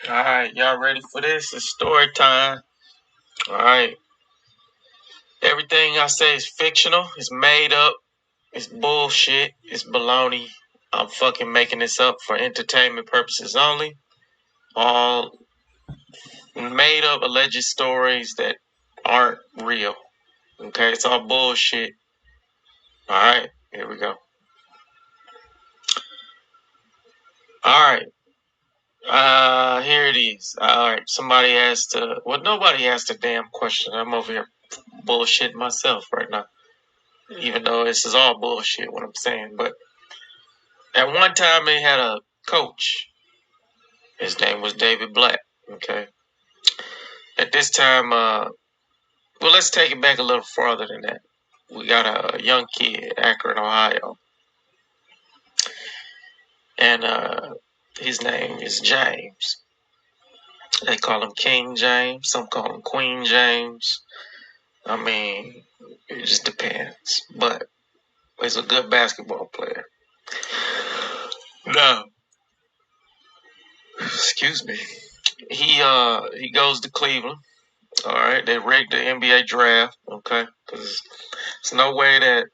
Alright, y'all ready for this? It's story time. Alright. Everything I say is fictional, it's made up, it's bullshit, it's baloney. I'm fucking making this up for entertainment purposes only. All made up alleged stories that aren't real. Okay, it's all bullshit. Alright, here we go. Alright. Here it is. Alright, somebody asked nobody asked a damn question. I'm over here bullshitting myself right now. Even though this is all bullshit, what I'm saying. But at one time, they had a coach. His name was David Blatt. Okay. At this time, well, let's take it back a little farther than that. We got a young kid, Akron, Ohio, and his name is James. They call him King James. Some call him Queen James. I mean, it just depends. But he's a good basketball player. No. Excuse me. He goes to Cleveland. All right, they rigged the NBA draft. Okay, because there's no way that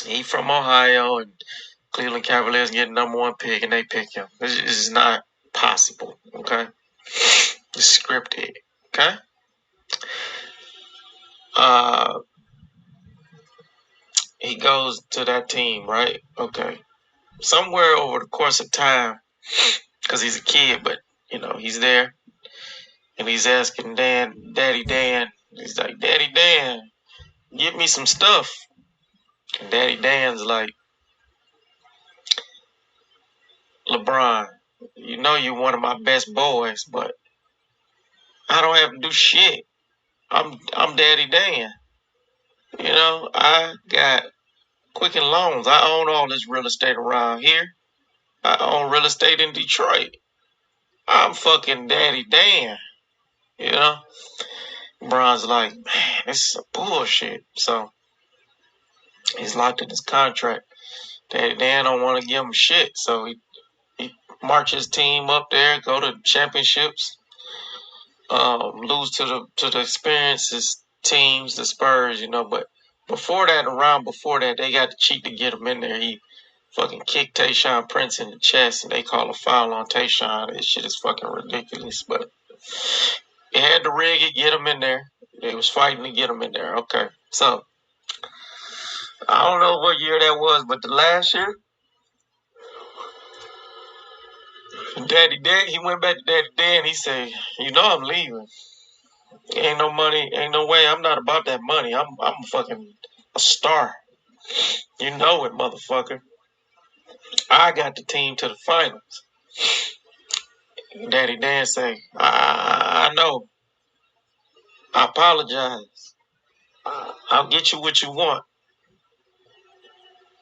he from Ohio and Cleveland Cavaliers get number one pick and they pick him. This is not possible. Okay, it's scripted. Okay. Uh, he goes to that team, right? Okay. Somewhere over the course of time, because he's a kid, but he's there and he's asking Daddy Dan. He's like, Daddy Dan, give me some stuff. And Daddy Dan's like, LeBron, you're one of my best boys, but I don't have to do shit. I'm Daddy Dan. I got Quicken Loans. I own all this real estate around here. I own real estate in Detroit. I'm fucking Daddy Dan. You know? LeBron's like, man, this is bullshit. So he's locked in his contract. Daddy Dan don't want to give him shit. So he marches his team up there, go to championships. Lose to the experiences teams, the Spurs, but before that, around before that, they got to cheat to get him in there. He fucking kicked Tayshaun Prince in the chest, and they call a foul on Tayshaun. This shit is fucking ridiculous, but they had to rig it, get him in there. They was fighting to get him in there. Okay, so I don't know what year that was, but the last year, Daddy Dan, he went back to Daddy Dan. He said, I'm leaving. Ain't no money, ain't no way. I'm not about that money. I'm fucking a star. You know it, motherfucker. I got the team to the finals. Daddy Dan say, I know. I apologize. I'll get you what you want.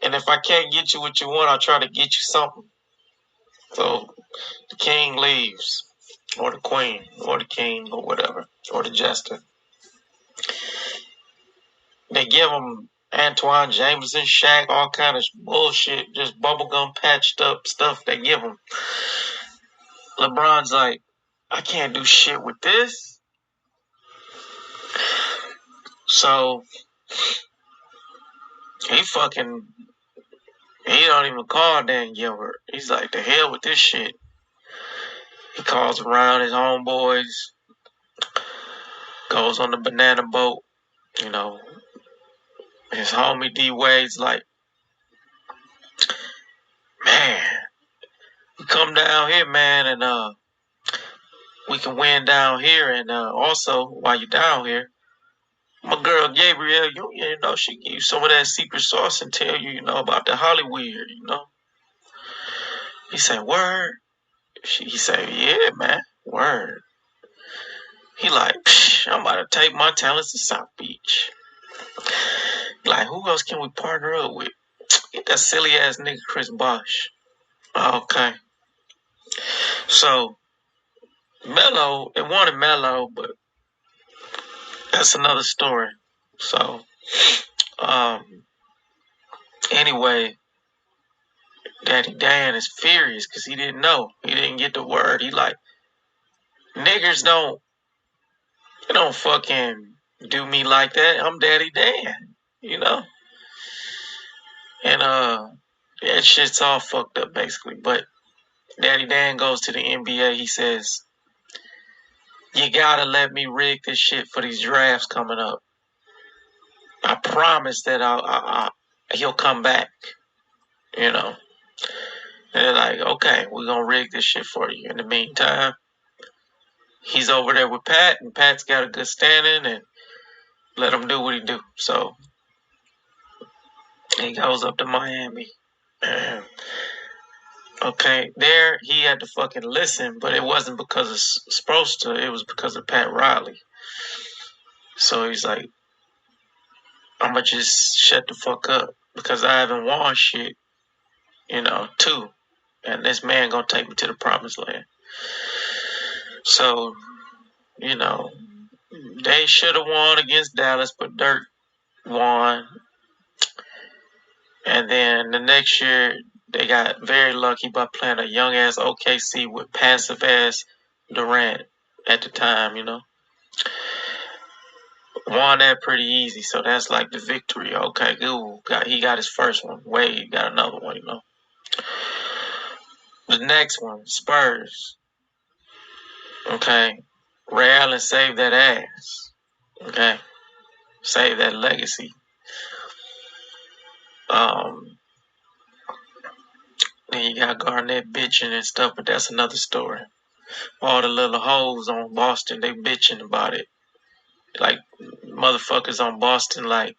And if I can't get you what you want, I'll try to get you something. So the king leaves. Or the queen. Or the king. Or whatever. Or the jester. They give him Antoine Jameson, Shaq, all kind of bullshit, just bubblegum patched up stuff they give him. LeBron's like, I can't do shit with this. So he don't even call Dan Gilbert. He's like, the hell with this shit. He calls around his homeboys, goes on the banana boat, His homie D Wade's like, man, you come down here, man, and we can win down here, and also while you're down here, my girl Gabrielle Union, she give you some of that secret sauce and tell you, about the Hollywood. He said, word. He said, yeah, man, word. He like, I'm about to take my talents to South Beach. Like, who else can we partner up with? Get that silly ass nigga Chris Bosh. Okay. So, Melo, they wanted Melo, but that's another story. So, anyway, Daddy Dan is furious because he didn't know. He didn't get the word. He like, Niggers don't fucking do me like that. I'm Daddy Dan, you know? And that shit's all fucked up basically. But Daddy Dan goes to the NBA, he says, you gotta let me rig this shit for these drafts coming up. I promise that he'll come back, you know. And they're like, okay, we're gonna rig this shit for you. In the meantime, he's over there with Pat, and Pat's got a good standing, and let him do what he do. So he goes up to Miami. Okay, there he had to fucking listen, but it wasn't because of Sproster, it was because of Pat Riley. So he's like, I'ma just shut the fuck up because I haven't won shit, too. And this man gonna take me to the promised land. So, you know, they should have won against Dallas, but Dirk won. And then the next year, they got very lucky by playing a young ass OKC with passive ass Durant at the time, Won that pretty easy, so that's like the victory. Okay, good. He got his first one. Wade got another one, The next one, Spurs. Okay. Ray Allen saved that ass. Okay. Save that legacy. Then you got Garnett bitching and stuff, but that's another story. All the little hoes on Boston, they bitching about it. Like, motherfuckers on Boston, like,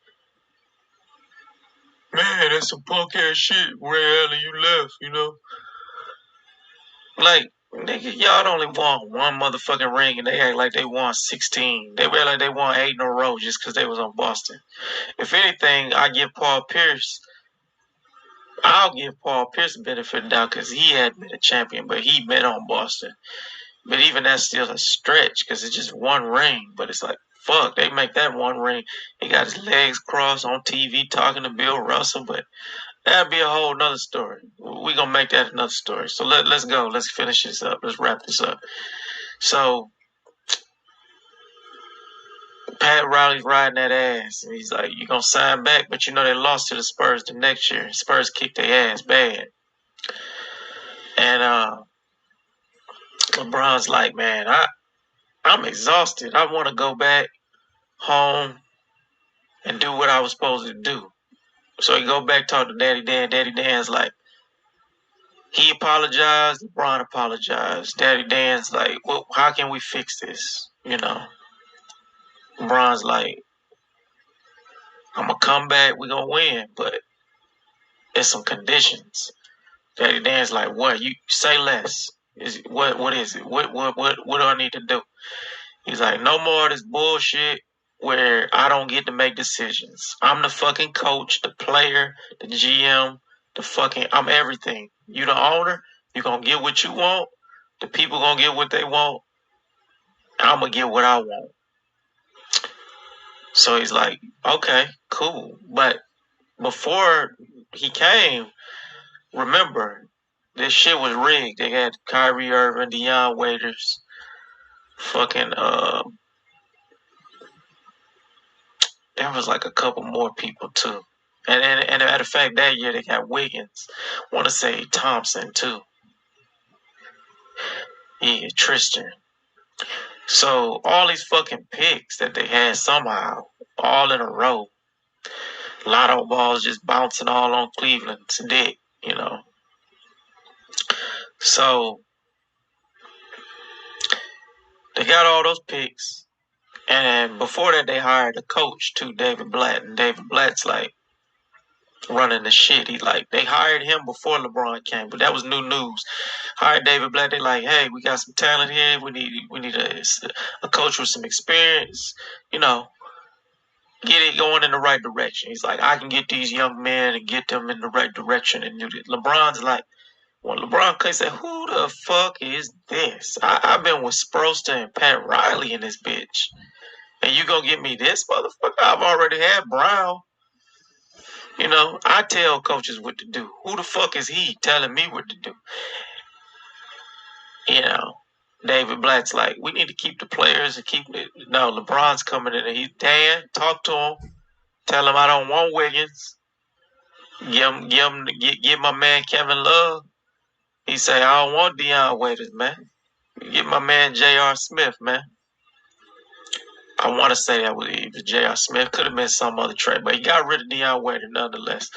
man, that's some punk ass shit. Ray Allen, you left. Like, nigga, y'all only won one motherfucking ring and they act like they won 16. They act like they won 8 in a row just because they was on Boston. If anything, I'll give Paul Pierce the benefit of the doubt because he had been a champion, but he been on Boston. But even that's still a stretch because it's just one ring. But it's like, fuck, they make that one ring. He got his legs crossed on TV talking to Bill Russell, but that'd be a whole nother story. We're going to make that another story. So let's go. Let's finish this up. Let's wrap this up. So Pat Riley's riding that ass. And he's like, you going to sign back? But they lost to the Spurs the next year. Spurs kicked their ass bad. And LeBron's like, man, I'm exhausted. I want to go back home and do what I was supposed to do. So he go back talk to Daddy Dan. Daddy Dan's like, he apologized. LeBron apologized. Daddy Dan's like, well, how can we fix this? LeBron's like, I'm gonna come back. We're gonna win, but there's some conditions. Daddy Dan's like, what? You say less. What is it? What do I need to do? He's like, no more of this bullshit where I don't get to make decisions. I'm the fucking coach, the player, the GM, I'm everything. You the owner, you gonna get what you want. The people gonna get what they want. I'm gonna get what I want. So he's like, okay, cool. But before he came, remember, this shit was rigged. They had Kyrie Irving, Deion Waiters, fucking there was like a couple more people too. And matter of fact, that year they got Wiggins. Want to say Thompson too. Yeah, Tristan. So all these fucking picks that they had somehow, all in a row. Lotto balls just bouncing all on Cleveland's dick. So they got all those picks. And before that, they hired a coach too, David Blatt. And David Blatt's like running the shit. They hired him before LeBron came, but that was new news. Hired David Blatt. They like, hey, we got some talent here. We need a coach with some experience. Get it going in the right direction. He's like, I can get these young men and get them in the right direction and do it. LeBron's like, when LeBron could say, who the fuck is this? I've been with Sproster and Pat Riley in this bitch. And you gonna give me this motherfucker? I've already had Brown. I tell coaches what to do. Who the fuck is he telling me what to do? You know. David Blatt's like, we need to keep the players and keep it. No, LeBron's coming in and he's Dan, talk to him. Tell him I don't want Wiggins. Give my man Kevin Love. He say I don't want Deion Waiters, man. Get my man J.R. Smith, man. I want to say that was J.R. Smith. Could have been some other trade, but he got rid of Deion Waiters nonetheless.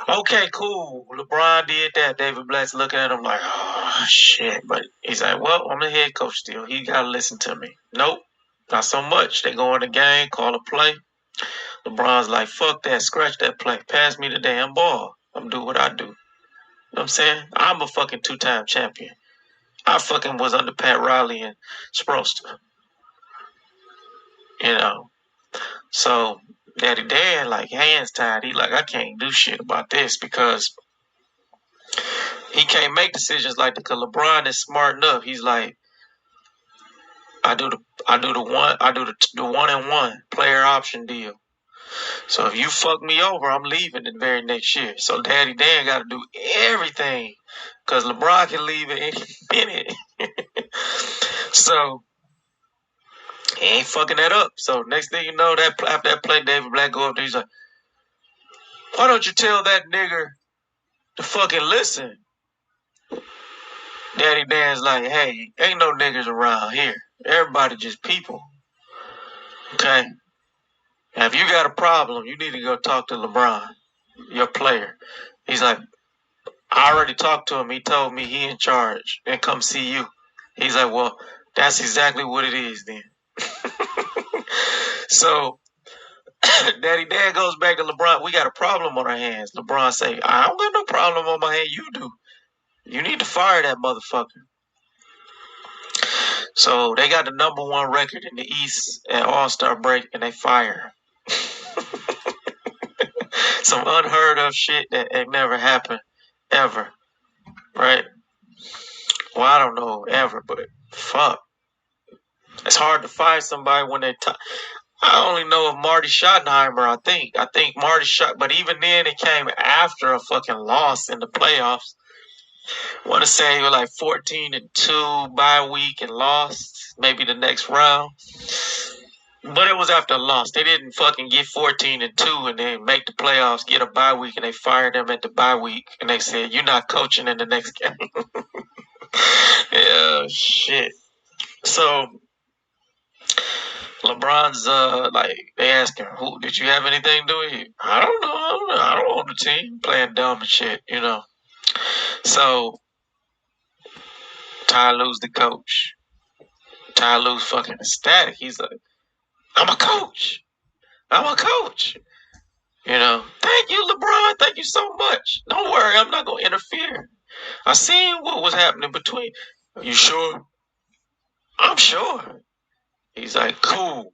Okay, cool. LeBron did that. David Blatt's looking at him like, oh, shit. But he's like, well, I'm the head coach still. He got to listen to me. Nope, not so much. They go in the game, call a play. LeBron's like, fuck that. Scratch that play. Pass me the damn ball. I'm do what I do. You know what I'm saying? I'm a fucking two-time champion. I fucking was under Pat Riley and Sproster. You know? So, Daddy Dan, like, hands tied. He like, I can't do shit about this because he can't make decisions like that because LeBron is smart enough. He's like, I do the 1-and-1 player option deal. So if you fuck me over, I'm leaving the very next year. So Daddy Dan got to do everything because LeBron can leave at any minute. So he ain't fucking that up. So next thing you know, that after that play, David Blatt go up there. He's like, why don't you tell that nigger to fucking listen? Daddy Dan's like, hey, ain't no niggas around here. Everybody just people. Okay? Now, if you got a problem, you need to go talk to LeBron, your player. He's like, I already talked to him. He told me he in charge and come see you. He's like, well, that's exactly what it is then. So, Daddy Dan goes back to LeBron. We got a problem on our hands. LeBron say, I don't got no problem on my hand. You do. You need to fire that motherfucker. So they got the #1 record in the East at All-Star break, and they fire. Some unheard of shit that ain't never happened ever, right? Well, I don't know ever, but fuck, it's hard to fire somebody when they. I only know of Marty Schottenheimer. I think Marty Schott, but even then it came after a fucking loss in the playoffs. I want to say he was like 14-2 bye week and lost maybe the next round. But it was after a loss. They didn't fucking get 14-2 and then make the playoffs, get a bye week, and they fired them at the bye week. And they said, you're not coaching in the next game. Yeah, shit. So, LeBron's, like, they ask him, who, did you have anything to do with it? I don't know. I don't own the team. Playing dumb and shit, you know. So, Ty Lue's the coach. Ty Lue's fucking ecstatic. He's like, I'm a coach. I'm a coach. You know, thank you, LeBron. Thank you so much. Don't worry, I'm not going to interfere. I seen what was happening between. Are you sure? I'm sure. He's like, cool.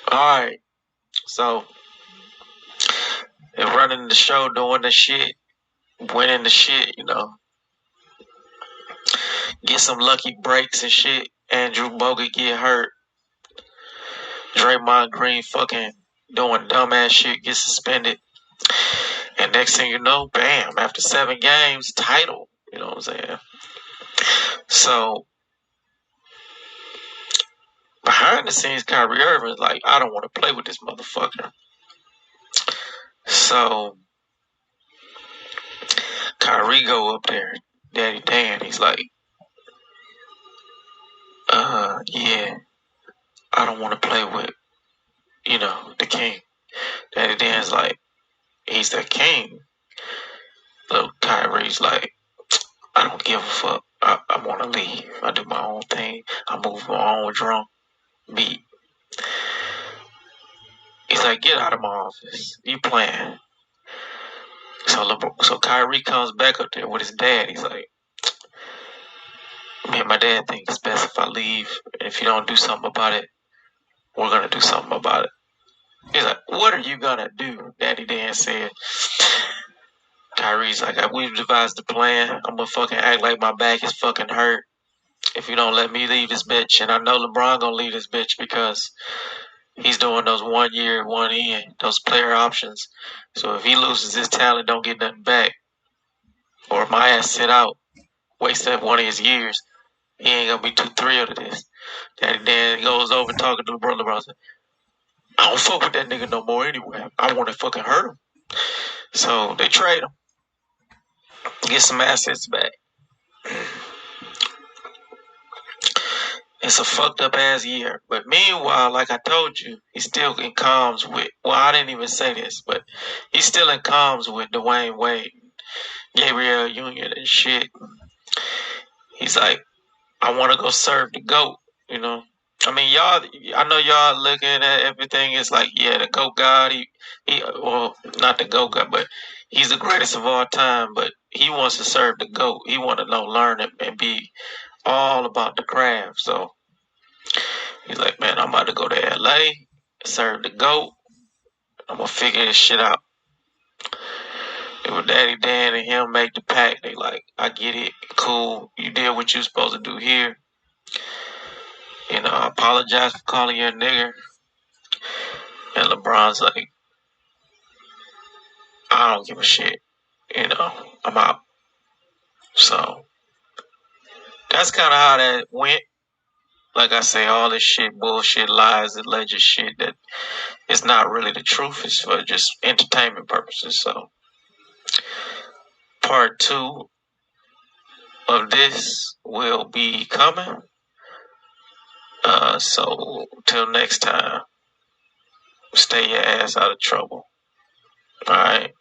All right. So, they're running the show, doing the shit, winning the shit, you know. Get some lucky breaks and shit. Andrew Bogut get hurt. Draymond Green fucking doing dumbass shit, get suspended. And next thing you know, bam, after 7 games, title. You know what I'm saying? So, behind the scenes, Kyrie Irving is like, I don't want to play with this motherfucker. So, Kyrie go up there, Daddy Dan, he's like, yeah, I don't want to play with, you know, the king. Daddy Dan's like, he's the king. Little Kyrie's like, I don't give a fuck. I want to leave. I do my own thing. I move my own drum beat. He's like, get out of my office. You playing. So Kyrie comes back up there with his dad. He's like, me and my dad think it's best if I leave. And if you don't do something about it, we're going to do something about it. He's like, what are you going to do? Daddy Dan said. Kyrie's like, we've devised a plan. I'm going to fucking act like my back is fucking hurt if you don't let me leave this bitch. And I know LeBron going to leave this bitch because he's doing those 1 year, 1 in, those player options. So if he loses his talent, don't get nothing back. Or my ass sit out, waste that 1 of his years. He ain't gonna be too thrilled of this. Daddy Dan goes over talking to LeBron. LeBron said, I don't fuck with that nigga no more anyway. I want to fucking hurt him. So they trade him, get some assets back. It's a fucked up ass year. But meanwhile, like I told you, he's still in comms with, well, I didn't even say this, but he's still in comms with Dwayne Wade, Gabriel Union and shit. He's like, I want to go serve the GOAT, you know. I mean, y'all, I know y'all looking at everything. It's like, yeah, the GOAT God, well, not the GOAT God, but he's the greatest of all time, but he wants to serve the GOAT. He want to learn it and be all about the craft. So he's like, man, I'm about to go to LA, serve the GOAT. I'm gonna figure this shit out. And with Daddy Dan and him make the pact, they like, I get it, cool. You did what you supposed to do here. You know, I apologize for calling you a nigger. And LeBron's like, I don't give a shit. You know, I'm out. So that's kind of how that went. Like I say, all this shit, bullshit, lies, alleged shit that it's not really the truth. It's for just entertainment purposes. So part 2 of this will be coming. So till next time, stay your ass out of trouble. All right.